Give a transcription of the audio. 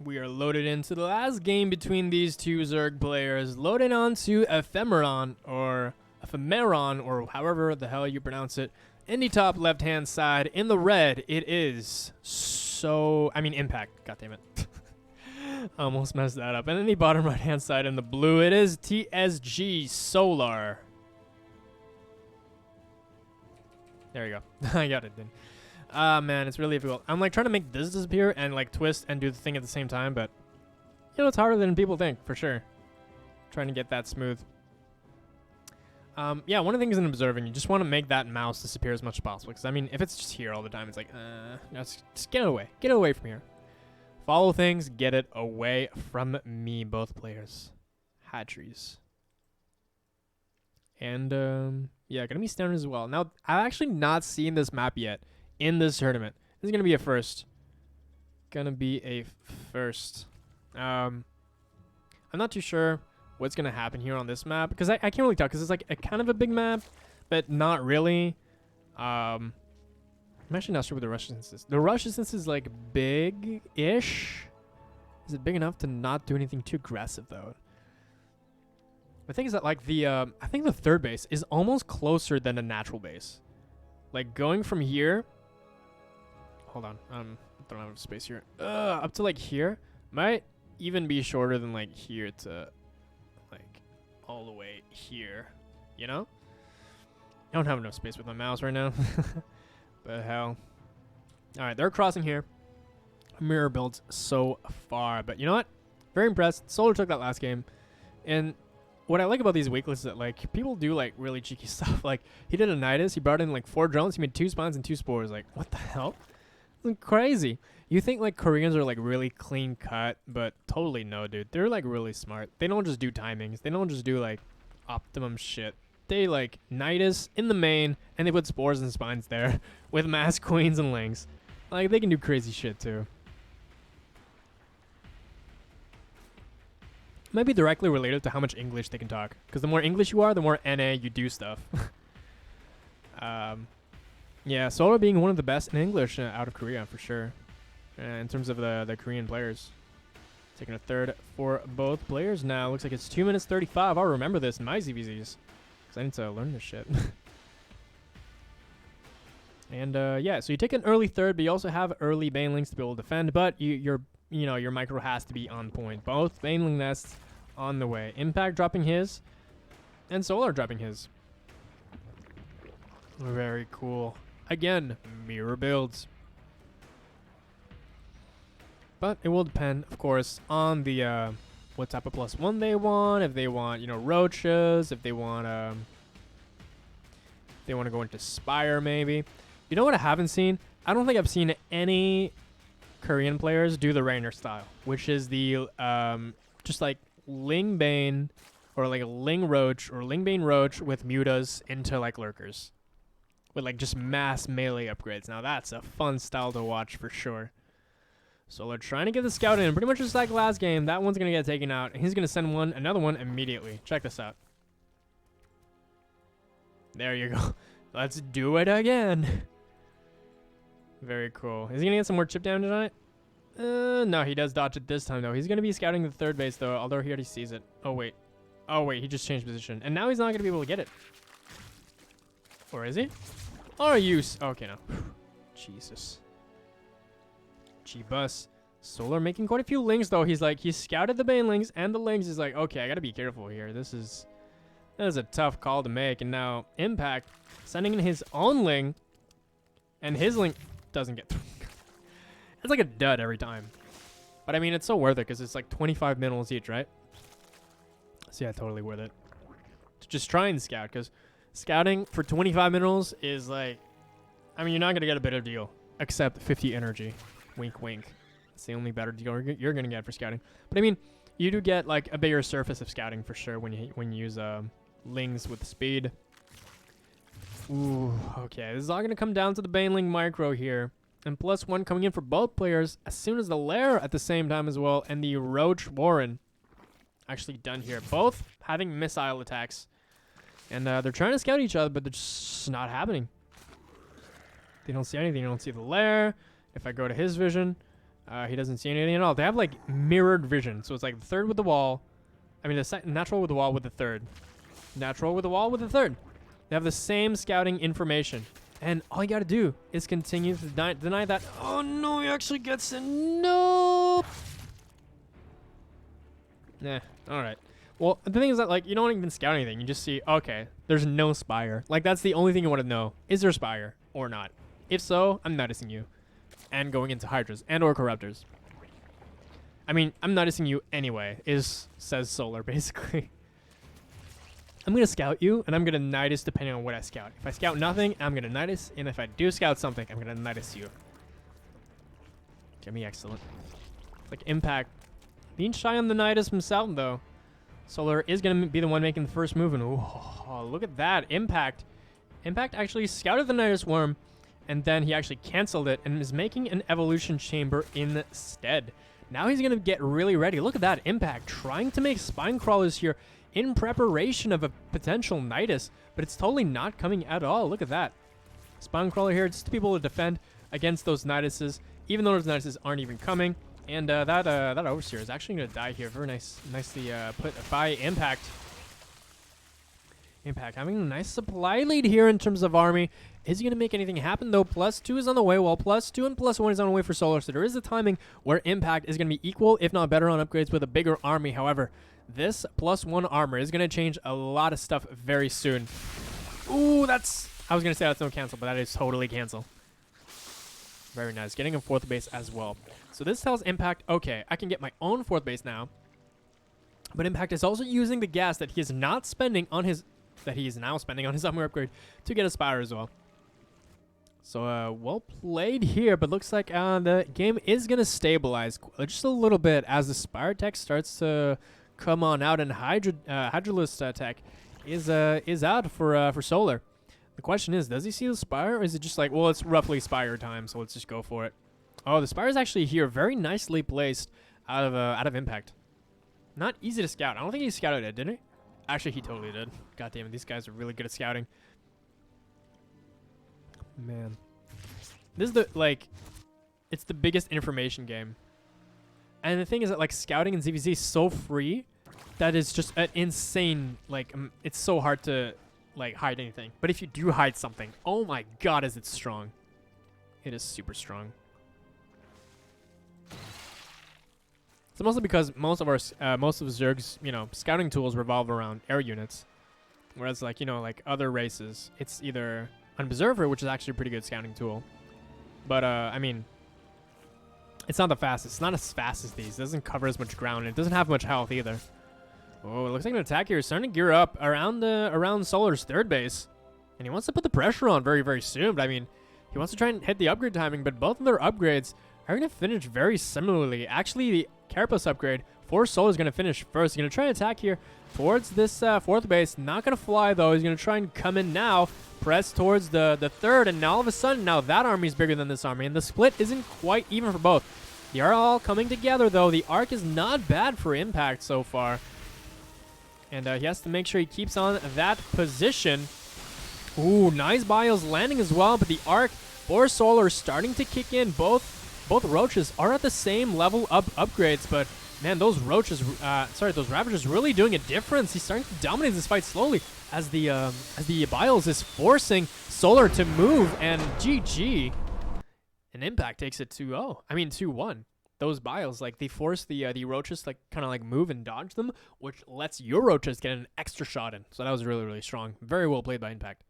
We are loaded into the last game between these two Zerg players. Loaded onto Ephemeron, or however the hell you pronounce it. In the top left-hand side, in the red, it is Impact. God damn it. Almost messed that up. And in the bottom right-hand side, in the blue, it is TSG Solar. There you go. I got it then. Ah, man, it's really difficult. I'm like trying to make this disappear and like twist and do the thing at the same time, but you know, it's harder than people think, for sure. Trying to get that smooth. Yeah, one of the things in observing, you just want to make that mouse disappear as much as possible. Because, I mean, if it's just here all the time, it's like, no, just get away. Get away from here. Follow things, get it away from me, both players. Hatcheries. And, yeah, gonna be standard as well. Now, I've actually not seen this map yet in this tournament. This is gonna be a first. Gonna be a first. I'm not too sure what's gonna happen here on this map because I can't really tell because it's like a kind of a big map, but not really. I'm actually not sure what the rush distance is. The rush distance is like big-ish. Is it big enough to not do anything too aggressive though? The thing is that like I think the third base is almost closer than the natural base. Like going from here. Hold on, I don't have space here. Up to like here might even be shorter than like here to like all the way here. You know? I don't have enough space with my mouse right now. But hell. All right, they're crossing here. Mirror builds so far, but you know what? Very impressed. Solar took that last game, and what I like about these weeklists is that like people do like really cheeky stuff. Like he did a Nidus, he brought in like 4 drones, he made 2 spawns and 2 spores. Like what the hell? It's crazy. You think like Koreans are like really clean cut, but totally no, dude. They're like really smart. They don't just do timings. They don't just do like optimum shit. They like Nidus in the main, and they put spores and spines there with mass queens and lings. Like they can do crazy shit too. Might be directly related to how much English they can talk. Because the more English you are, the more NA you do stuff. Yeah, Solar being one of the best in English out of Korea, for sure. In terms of the Korean players. Taking a third for both players now. Looks like it's 2 minutes 35. I'll remember this in my ZVZs. Because I need to learn this shit. And yeah, so you take an early third, but you also have early banelings to be able to defend. But your micro has to be on point. Both baneling nests on the way. Impact dropping his, and Solar dropping his. Very cool. Again, mirror builds. But it will depend, of course, on the what type of +1 they want. If they want, roaches. If they want to go into Spire, maybe. You know what I haven't seen? I don't think I've seen any Korean players do the Rainer style, which is the just like Ling Bane or like a Ling Roach or Ling Bane Roach with mutas into like lurkers with like just mass melee upgrades. Now that's a fun style to watch for sure. So they're trying to get the scout in, pretty much just like last game. That one's gonna get taken out, and he's gonna send another one immediately. Check this out. There you go. Let's do it again. Very cool. Is he gonna get some more chip damage on it? No, he does dodge it this time though. He's gonna be scouting the third base though, although he already sees it. Oh wait, he just changed position, and now he's not gonna be able to get it. Or is he? Or okay, no. Jesus. G-bus. Solar making quite a few lings though. He's scouted the banelings and the lings. He's like, okay, I gotta be careful here. That is a tough call to make. And now Impact sending in his own ling, and his ling doesn't get through. It's like a dud every time. But I mean, it's so worth it because it's like 25 minerals each, right? So yeah, totally worth it. To just try and scout, because scouting for 25 minerals is like, I mean, you're not going to get a better deal except 50 energy. Wink, wink. It's the only better deal you're going to get for scouting. But I mean, you do get like a bigger surface of scouting for sure when you use lings with speed. Ooh, okay. This is all going to come down to the baneling micro here. And +1 coming in for both players as soon as the Lair at the same time as well. And the Roach Warren actually done here. Both having missile attacks. And they're trying to scout each other, but they're just not happening. They don't see anything. You don't see the Lair. If I go to his vision, He doesn't see anything at all. They have like mirrored vision, so it's like the third with the wall. I mean, the natural with the wall with the third. Natural with the wall with the third. They have the same scouting information. And all you gotta do is continue to deny that. Oh no, he actually gets it. No. Nah, alright. Well, the thing is that, like, you don't even scout anything. You just see, okay, there's no spire. Like, that's the only thing you want to know. Is there spire or not? If so, I'm noticing you. And going into Hydras and or Corruptors. I mean, I'm noticing you anyway, says Solar, basically. I'm going to scout you, and I'm going to Nidus depending on what I scout. If I scout nothing, I'm going to Nidus, and if I do scout something, I'm going to Nidus you. Get me excellent. Like, Impact. Being shy on the Nidus himself, though. Solar is going to be the one making the first move, and oh, look at that. Impact. Impact actually scouted the Nidus Worm, and then he actually canceled it, and is making an Evolution Chamber instead. Now he's going to get really ready. Look at that. Impact trying to make Spine Crawlers here in preparation of a potential Nidus, but it's totally not coming at all. Look at that. Spine Crawler here just to be able to defend against those Niduses, even though those Niduses aren't even coming. And that Overseer is actually going to die here. Very nicely put by Impact. Impact having a nice supply lead here in terms of army. Is he going to make anything happen, though? +2 is on the way, while +2 and +1 is on the way for Solar. So there is a timing where Impact is going to be equal, if not better, on upgrades with a bigger army. However, this +1 armor is going to change a lot of stuff very soon. Ooh, that's... I was going to say that's no cancel, but that is totally cancel. Very nice. Getting a 4th base as well. So this tells Impact, okay, I can get my own 4th base now. But Impact is also using the gas that he is not spending on his... that he is now spending on his armor upgrade to get a Spire as well. So, well played here, but looks like the game is going to stabilize just a little bit as the Spire tech starts to come on out, and Hydralisk tech is out for Solar. The question is, does he see the Spire, or is it just like, well, it's roughly Spire time, so let's just go for it. Oh, the Spire is actually here, very nicely placed out of Impact. Not easy to scout. I don't think he scouted it, did he? Actually, he totally did. God damn it, these guys are really good at scouting. Man. This is the, like, it's the biggest information game. And the thing is that, like, scouting in ZVZ is so free that is just an insane, like, it's so hard to, like, hide anything. But if you do hide something, oh my god, is it strong. It is super strong. It's mostly because most of Zerg's, you know, scouting tools revolve around air units. Whereas, like, you know, like other races, it's either Unpreserver, which is actually a pretty good scouting tool. But, I mean, it's not the fastest. It's not as fast as these. It doesn't cover as much ground. And it doesn't have much health either. Oh, it looks like an attack here is starting to gear up around Solar's 3rd base. And he wants to put the pressure on very, very soon. But, I mean, he wants to try and hit the upgrade timing. But both of their upgrades are going to finish very similarly. Actually, the Carapace upgrade for Solar is going to finish first. He's going to try and attack here towards this 4th base. Not going to fly, though. He's going to try and come in now. Press towards the 3rd. And now, all of a sudden, now that army is bigger than this army. And the split isn't quite even for both. They are all coming together, though. The arc is not bad for Impact so far. And he has to make sure he keeps on that position. Ooh, nice bios landing as well. But the arc for Solar is starting to kick in. Both Roaches are at the same level of upgrades, but man, those Roaches, those Ravagers really doing a difference. He's starting to dominate this fight slowly as the Biles is forcing Solar to move, and GG. And Impact takes it 2-0. I mean 2-1. Those Biles, like, they force the Roaches like kind of like move and dodge them, which lets your Roaches get an extra shot in. So that was really, really strong. Very well played by Impact.